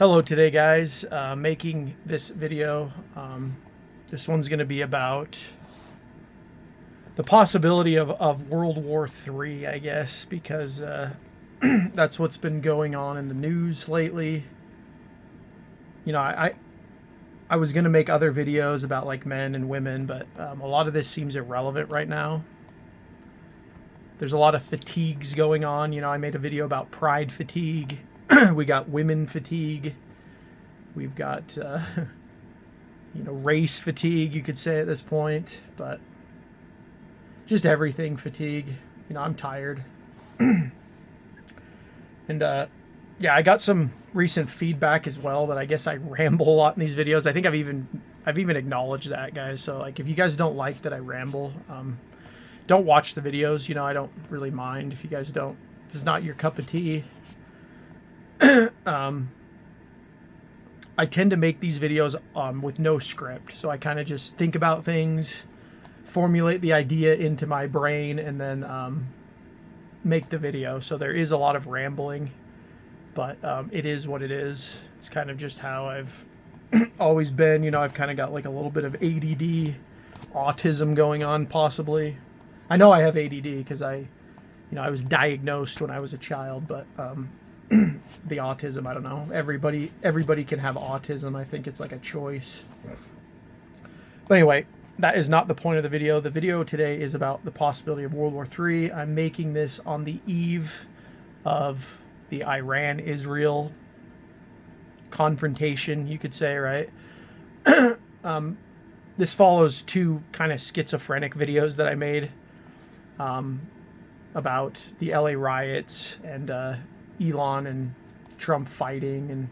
Hello today, guys. Making this video. This one's going to be about the possibility of World War III, I guess, because that's what's been going on in the news lately. You know, I was going to make other videos about like men and women, but a lot of this seems irrelevant right now. There's a lot of fatigues going on. You know, I made a video about pride fatigue. We got women fatigue. We've got, race fatigue, you could say at this point. But just everything fatigue. You know, I'm tired. And, yeah, I got some recent feedback as well that I guess I ramble a lot in these videos. I think I've even acknowledged that, guys. So, like, if you guys don't like that I ramble, don't watch the videos. You know, I don't really mind if you guys don't. If it's not your cup of tea. I tend to make these videos with no script, so I kind of just think about things, formulate the idea into my brain, and then make the video. So there is a lot of rambling, but it is what it is. It's kind of just how I've always been. You know, I've kind of got like a little bit of ADD, autism going on, possibly. I know I have ADD because I was diagnosed when I was a child, but the autism, I don't know. Everybody can have autism. I think it's like a choice. But anyway, that is not the point of the video. The video today is about the possibility of World War III. I'm making this on the eve of the Iran-Israel confrontation, you could say, right? This follows two kind of schizophrenic videos that I made about the LA riots and Elon and Trump fighting and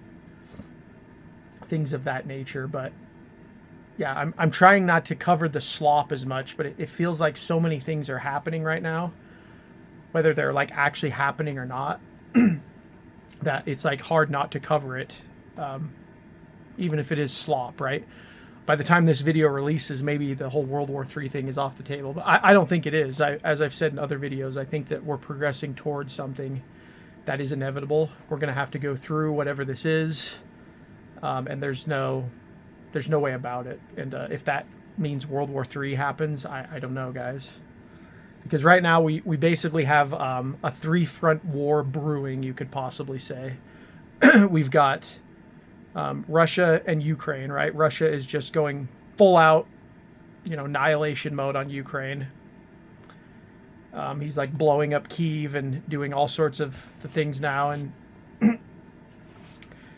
things of that nature. But yeah, I'm trying not to cover the slop as much, but it feels like so many things are happening right now, whether they're like actually happening or not, that it's like hard not to cover it, even if it is slop, right? By the time this video releases, maybe the whole World War III thing is off the table, but I don't think it is. As I've said in other videos, I think that we're progressing towards something that is inevitable. We're going to have to go through whatever this is, and there's no way about it. And if that means World War III happens, I don't know, guys. Because right now we basically have a three-front war brewing, you could possibly say. We've got Russia and Ukraine, right? Russia is just going full out, annihilation mode on Ukraine. He's like blowing up Kyiv and doing all sorts of the things now. And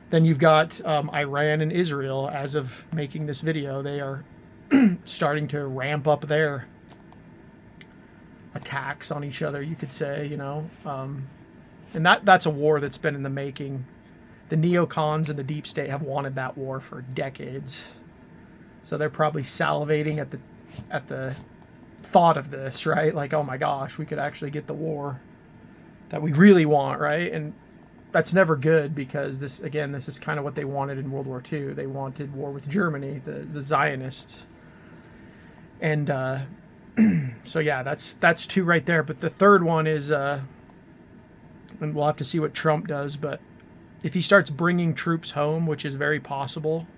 then you've got Iran and Israel. As of making this video, they are starting to ramp up their attacks on each other, you could say, and that's a war that's been in the making. The neocons and the deep state have wanted that war for decades. So they're probably salivating at the thought of this, right? Like, oh my gosh, we could actually get the war that we really want, right? And that's never good, because this is kind of what they wanted in World War II. They wanted war with Germany, the Zionists. And so yeah, that's two right there. But the third one is, and we'll have to see what Trump does, but if he starts bringing troops home, which is very possible,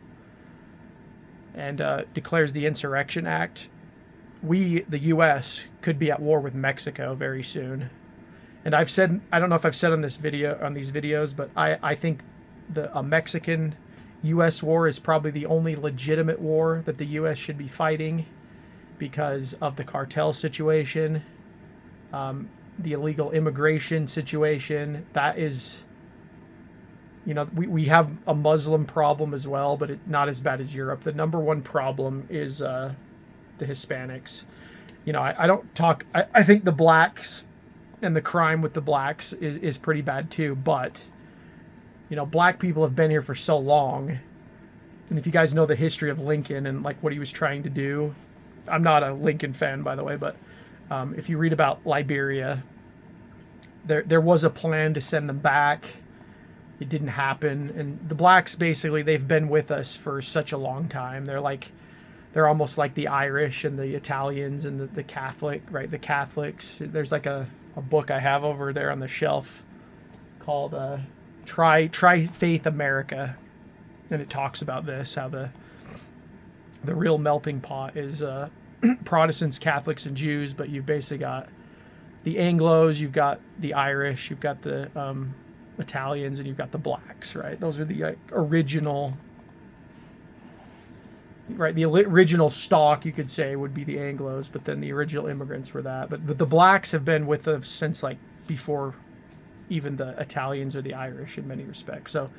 and declares the Insurrection Act, we, the U.S., could be at war with Mexico very soon. And I've said, I don't know if I've said on these videos, but I think a Mexican-U.S. war is probably the only legitimate war that the U.S. should be fighting, because of the cartel situation, the illegal immigration situation. That is, we have a Muslim problem as well, but not as bad as Europe. The number one problem is the Hispanics. I don't talk. I think the blacks and the crime with the blacks is pretty bad too. But black people have been here for so long, and if you guys know the history of Lincoln and like what he was trying to do, I'm not a Lincoln fan, by the way, but if you read about Liberia, there was a plan to send them back. It didn't happen, and the blacks, basically, they've been with us for such a long time. They're almost like the Irish and the Italians and the Catholic, right? The Catholics. There's like a book I have over there on the shelf called Tri-Faith America. and it talks about this, how the real melting pot is Protestants, Catholics, and Jews, but you've basically got the Anglos, you've got the Irish, you've got the Italians, and you've got the blacks, right? Those are the original, right? The original stock, you could say, would be the Anglos, but then the original immigrants were that. But the blacks have been with us since like before even the Italians or the Irish in many respects. So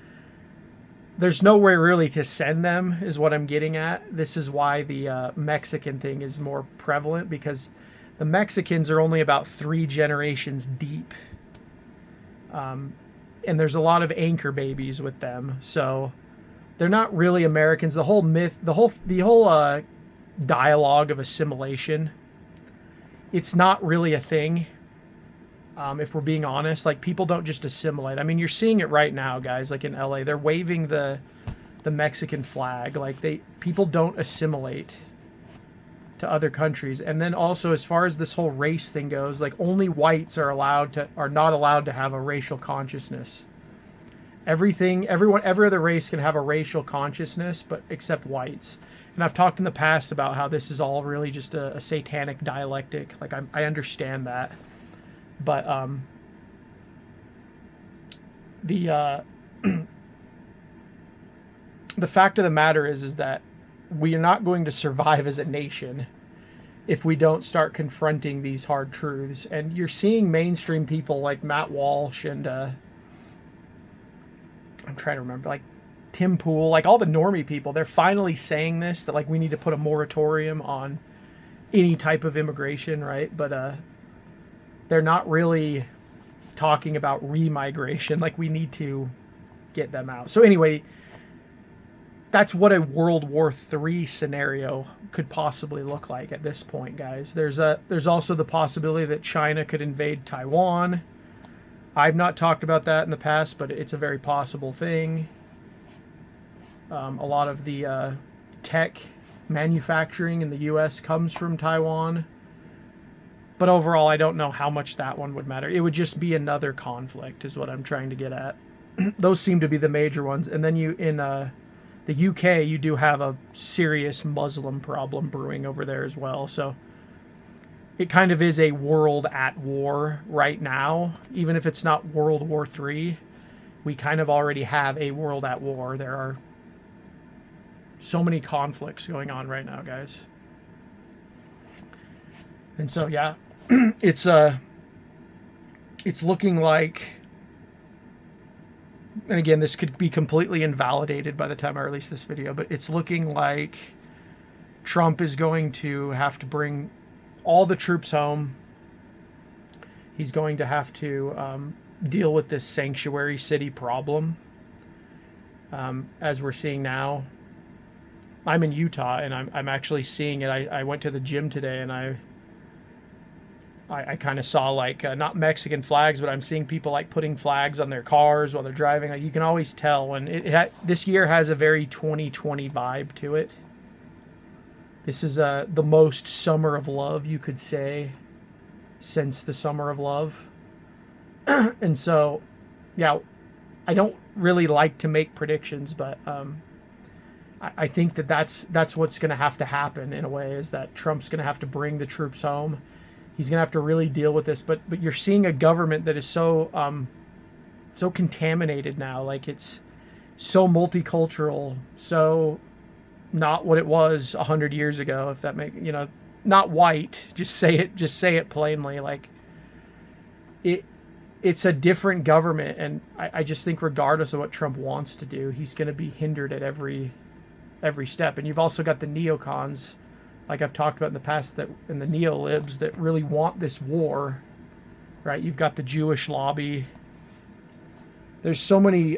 there's nowhere really to send them, is what I'm getting at. This is why the Mexican thing is more prevalent, because the Mexicans are only about 3 generations deep. And there's a lot of anchor babies with them. So they're not really Americans. The whole myth, the whole dialogue of assimilation, it's not really a thing. If we're being honest, like, people don't just assimilate. I mean, you're seeing it right now, guys. Like in LA, they're waving the Mexican flag. Like, people don't assimilate to other countries. And then also, as far as this whole race thing goes, like, only whites are not allowed to have a racial consciousness. Every other race can have a racial consciousness, but except whites. And I've talked in the past about how this is all really just a satanic dialectic. Like, I understand that. But the fact of the matter is that we are not going to survive as a nation if we don't start confronting these hard truths. And you're seeing mainstream people like Matt Walsh and I'm trying to remember, like Tim Pool, like all the normie people, they're finally saying this, that like we need to put a moratorium on any type of immigration, right? But they're not really talking about remigration. Like, we need to get them out. So anyway, that's what a World War III scenario could possibly look like at this point, guys. There's also the possibility that China could invade Taiwan. I've not talked about that in the past, but it's a very possible thing. A lot of the tech manufacturing in the U.S. comes from Taiwan. But overall, I don't know how much that one would matter. It would just be another conflict, is what I'm trying to get at. Those seem to be the major ones. And then in the UK, you do have a serious Muslim problem brewing over there as well. So it kind of is a world at war right now. Even if it's not World War III, we kind of already have a world at war. There are so many conflicts going on right now, guys. And so, yeah, it's looking like, and again, this could be completely invalidated by the time I release this video, but it's looking like Trump is going to have to bring all the troops home. He's going to have to deal with this sanctuary city problem, as we're seeing now. I'm in Utah, and I'm actually seeing it. I went to the gym today, and I kind of saw, like, not Mexican flags, but I'm seeing people like putting flags on their cars while they're driving. Like, you can always tell when this year has a very 2020 vibe to it. This is the most summer of love, you could say, since the summer of love. And so, yeah, I don't really like to make predictions, but I think that's what's going to have to happen in a way, is that Trump's going to have to bring the troops home. He's going to have to really deal with this. But you're seeing a government that is so contaminated now. Like, it's so multicultural, so not what it was 100 years ago, if that makes, not white. Just say it plainly. Like, it's a different government. And I just think regardless of what Trump wants to do, he's going to be hindered at every step. And you've also got the neocons, like I've talked about in the past, and the neo-libs that really want this war, right? You've got the Jewish lobby. There's so many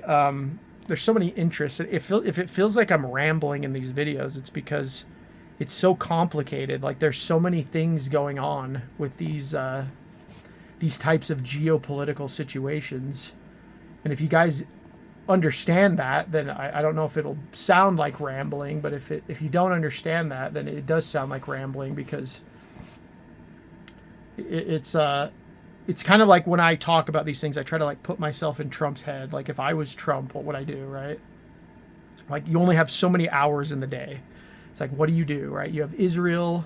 interests. If it feels like I'm rambling in these videos, it's because it's so complicated. Like, there's so many things going on with these types of geopolitical situations. And if you guys understand that, then I don't know if it'll sound like rambling, but if you don't understand that, then it does sound like rambling, because it's kind of like when I talk about these things, I try to like put myself in Trump's head. Like, if I was Trump, what would I do, right? Like, you only have so many hours in the day. It's like, what do you do, right? You have Israel.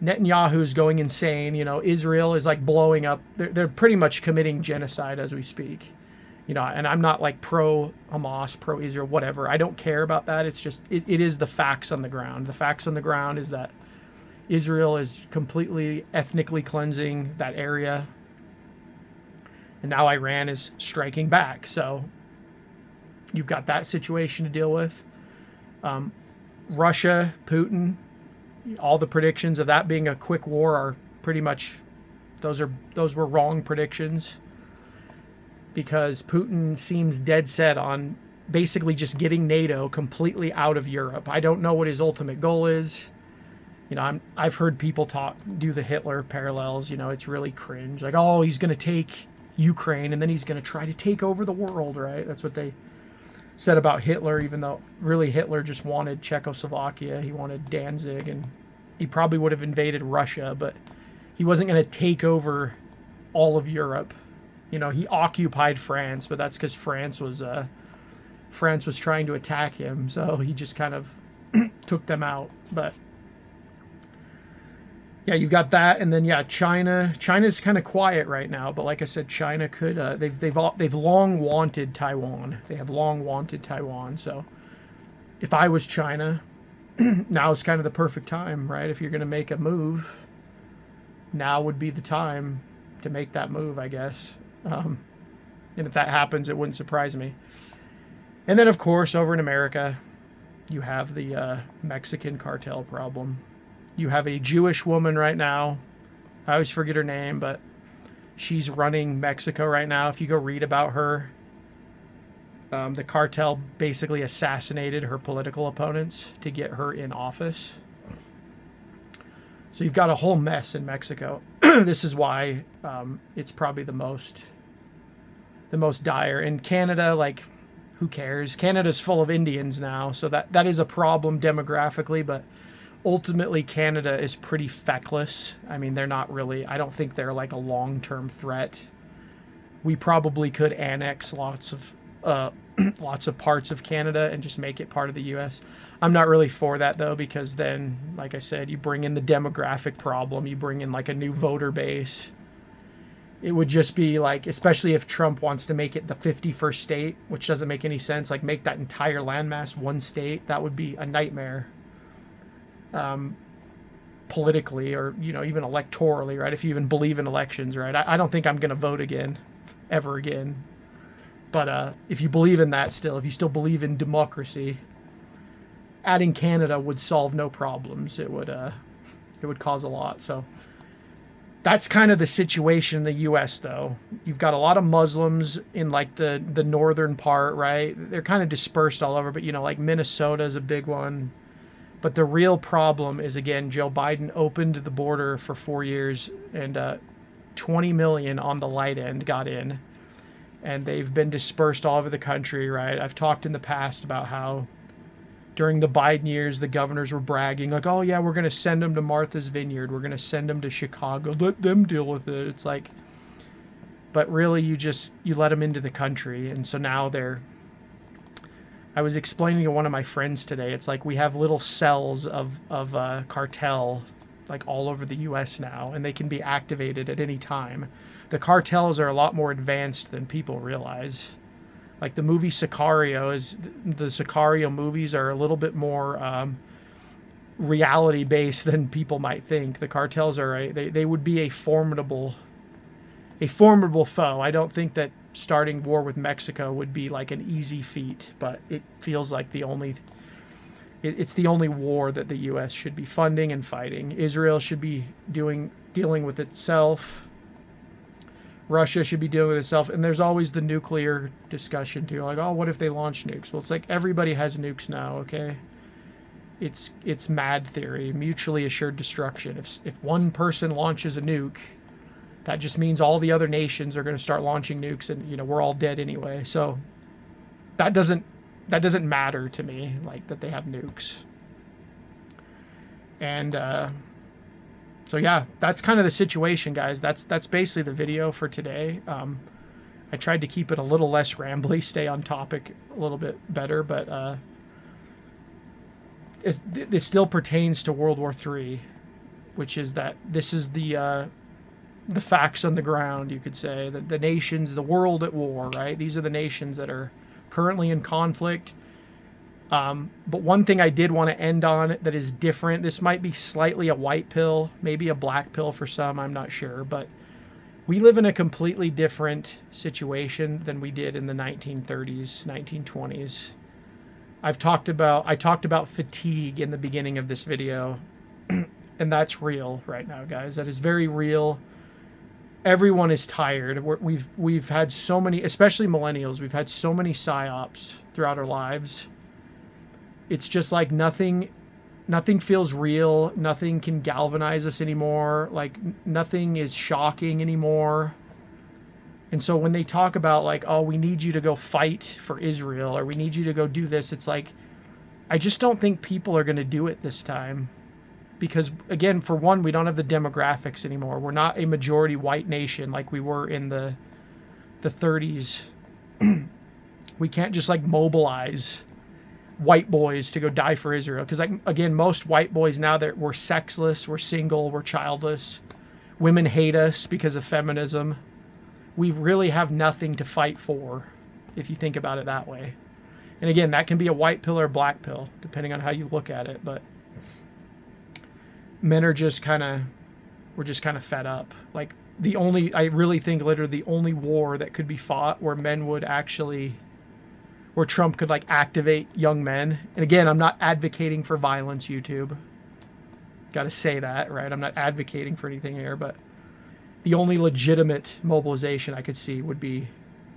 Netanyahu's going insane. You know, Israel is like blowing up. They're pretty much committing genocide as we speak. You know, and I'm not like pro Hamas, pro Israel, whatever. I don't care about that. It's just, it is the facts on the ground. The facts on the ground is that Israel is completely ethnically cleansing that area. And now Iran is striking back. So you've got that situation to deal with. Russia, Putin, all the predictions of that being a quick war are pretty much, those were wrong predictions, because Putin seems dead set on basically just getting NATO completely out of Europe. I don't know what his ultimate goal is. You know, I've heard people do the Hitler parallels. You know, it's really cringe. Like, oh, he's going to take Ukraine and then he's going to try to take over the world, right? That's what they said about Hitler, even though really Hitler just wanted Czechoslovakia. He wanted Danzig, and he probably would have invaded Russia, but he wasn't going to take over all of Europe. You know, he occupied France, but that's because France was trying to attack him, so he just kind of took them out. But yeah, you've got that, and then yeah, China's kind of quiet right now, but like I said, China could they've long wanted Taiwan. They have long wanted Taiwan. So if I was China, now is kind of the perfect time, right? If you're going to make a move, now would be the time to make that move, I guess. And if that happens, it wouldn't surprise me. And then, of course, over in America, you have the Mexican cartel problem. You have a Jewish woman right now. I always forget her name, but she's running Mexico right now. If you go read about her, the cartel basically assassinated her political opponents to get her in office. So you've got a whole mess in Mexico. This is why it's probably the most dire. In Canada, like, who cares? Canada's full of Indians now, so that is a problem demographically, but ultimately Canada is pretty feckless. I mean, they're not really, I don't think they're like a long-term threat. We probably could annex lots of parts of Canada and just make it part of the US. I'm not really for that though, because then, like I said, you bring in the demographic problem, you bring in like a new voter base. It would just be like, especially if Trump wants to make it the 51st state, which doesn't make any sense, like make that entire landmass one state, that would be a nightmare. Politically, or, you know, even electorally, right? If you even believe in elections, right? I don't think I'm going to vote again, ever again. But if you believe in that still, if you still believe in democracy, adding Canada would solve no problems. It would cause a lot. So that's kind of the situation in the U.S. though. You've got a lot of Muslims in like the northern part, right? They're kind of dispersed all over, but you know, like Minnesota is a big one. But the real problem is, again, Joe Biden opened the border for 4 years, and 20 million on the light end got in. And they've been dispersed all over the country, right? I've talked in the past about how during the Biden years, the governors were bragging, like, oh, yeah, we're going to send them to Martha's Vineyard. We're going to send them to Chicago. Let them deal with it. It's like, but really, you let them into the country. And so now I was explaining to one of my friends today, it's like we have little cells of cartel like all over the U.S. now, and they can be activated at any time. The cartels are a lot more advanced than people realize. Like the movie Sicario, the Sicario movies are a little bit more reality based than people might think. The cartels are they would be a formidable foe. I don't think that starting war with Mexico would be like an easy feat, but it feels like it's the only war that the U.S. should be funding and fighting. Israel should be dealing with itself. Russia should be dealing with itself. And there's always the nuclear discussion too. Like, oh, what if they launch nukes? Well, it's like everybody has nukes now, okay? It's mad theory, mutually assured destruction. If one person launches a nuke, that just means all the other nations are going to start launching nukes, and you know, we're all dead anyway. So that doesn't matter to me, like that they have nukes. And so yeah, that's kind of the situation, guys. That's basically the video for today. I tried to keep it a little less rambly, stay on topic a little bit better, but this still pertains to World War III, which is that this is the facts on the ground, you could say. The nations, the world at war, right? These are the nations that are currently in conflict. But one thing I did want to end on that is different, this might be slightly a white pill, maybe a black pill for some, I'm not sure, but we live in a completely different situation than we did in the 1930s, 1920s. I talked about fatigue in the beginning of this video, and that's real right now, guys. That is very real. Everyone is tired. We've had so many, especially millennials, we've had so many psyops throughout our lives. It's just like nothing feels real. Nothing can galvanize us anymore. Like nothing is shocking anymore. And so when they talk about like, oh, we need you to go fight for Israel, or we need you to go do this, it's like, I just don't think people are going to do it this time. Because again, for one, we don't have the demographics anymore. We're not a majority white nation like we were in the 30s. We can't just like mobilize white boys to go die for Israel. Because like, again, most white boys now, that we're sexless, we're single, we're childless. Women hate us because of feminism. We really have nothing to fight for, if you think about it that way. And again, that can be a white pill or a black pill, depending on how you look at it. But men are just we're just kind of fed up. Like I really think literally the only war that could be fought where men would actually, where Trump could like activate young men. And again, I'm not advocating for violence, YouTube. Got to say that, right? I'm not advocating for anything here, but the only legitimate mobilization I could see would be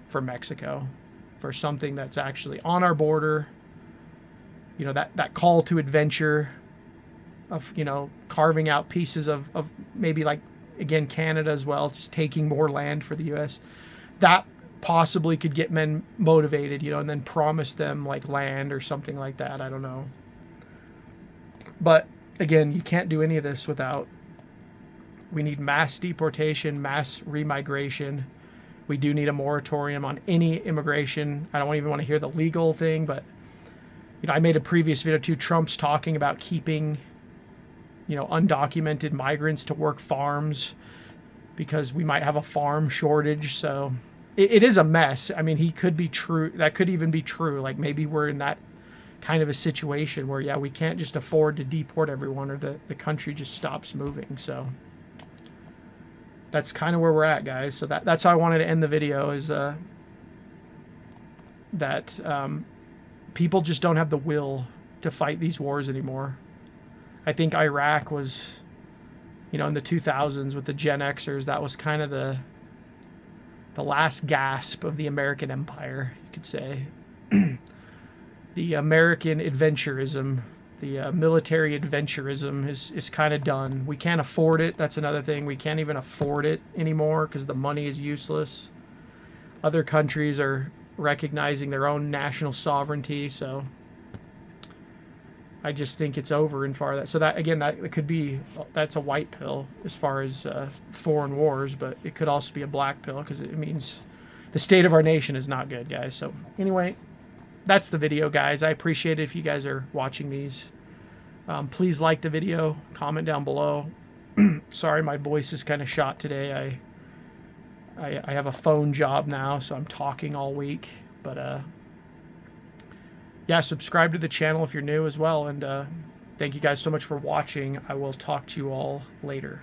for Mexico, for something that's actually on our border. You know, that call to adventure of, you know, carving out pieces of maybe like, again, Canada as well, just taking more land for the U.S. That possibly could get men motivated, you know, and then promise them like land or something like that. I don't know. But again, you can't do any of this without, we need mass deportation, mass remigration. We do need a moratorium on any immigration. I don't even want to hear the legal thing, but, you know, I made a previous video too. Trump's talking about keeping, you know, undocumented migrants to work farms because we might have a farm shortage. So it is a mess. I mean, he could be true. That could even be true. Like maybe we're in that kind of a situation where, yeah, we can't just afford to deport everyone or the country just stops moving. So that's kind of where we're at, guys. So that's how I wanted to end the video, is that people just don't have the will to fight these wars anymore. I think Iraq was, you know, in the 2000s with the Gen Xers, that was kind of the last gasp of the American empire, you could say. The American adventurism, the military adventurism is kind of done. We can't afford it. That's another thing. We can't even afford it anymore because the money is useless. Other countries are recognizing their own national sovereignty, so I just think it's over in far that. So that, again, that could be, that's a white pill as far as foreign wars, but it could also be a black pill because it means the state of our nation is not good, guys. So anyway, that's the video, guys. I appreciate it if you guys are watching these. Please like the video, comment down below. Sorry, my voice is kind of shot today. I have a phone job now, so I'm talking all week. But yeah, subscribe to the channel if you're new as well. And thank you guys so much for watching. I will talk to you all later.